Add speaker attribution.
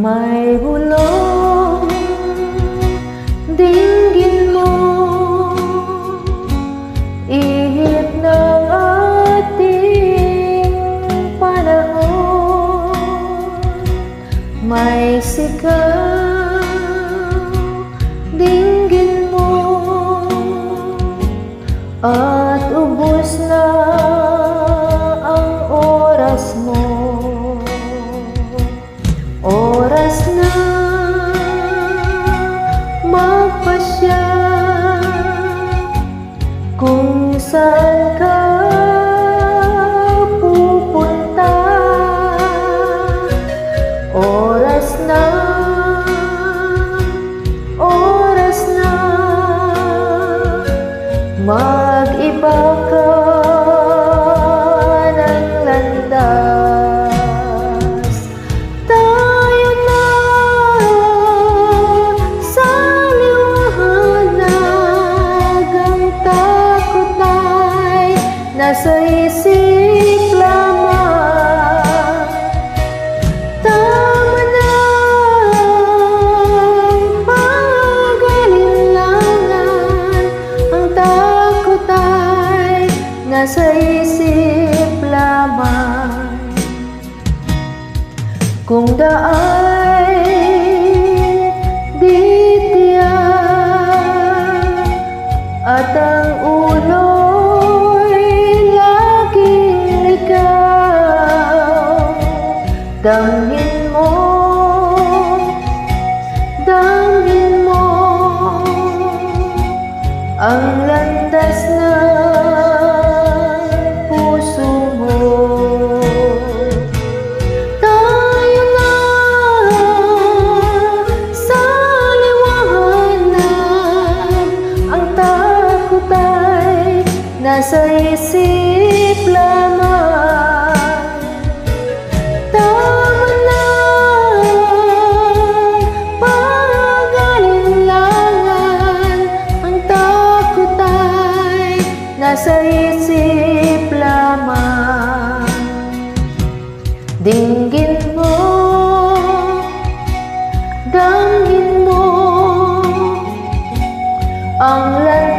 Speaker 1: May bulong, dinggin mo, ihip ng ating panahon. May sigaw, dinggin mo, at ubos na ang oras mo. Oras na magpasya kung saan ka pupunta. Oras na mag-iba ka ng landas. Tayo na sa liwanag, ang takot ay nasa isip lamang. Tama na ang pag-alinlangan, ang takot ay nasa isip lamang. Kung daay di tiyak at ang ulo'y laging ligaw, damhin mo ang landas ng puso mo. Tayo na sa liwanag, ang takot ay nasa isip lamang. Tama na pag-alinlangan, ang takot ay nasa isip lamang. Dinggin mo, damhin mo ang landas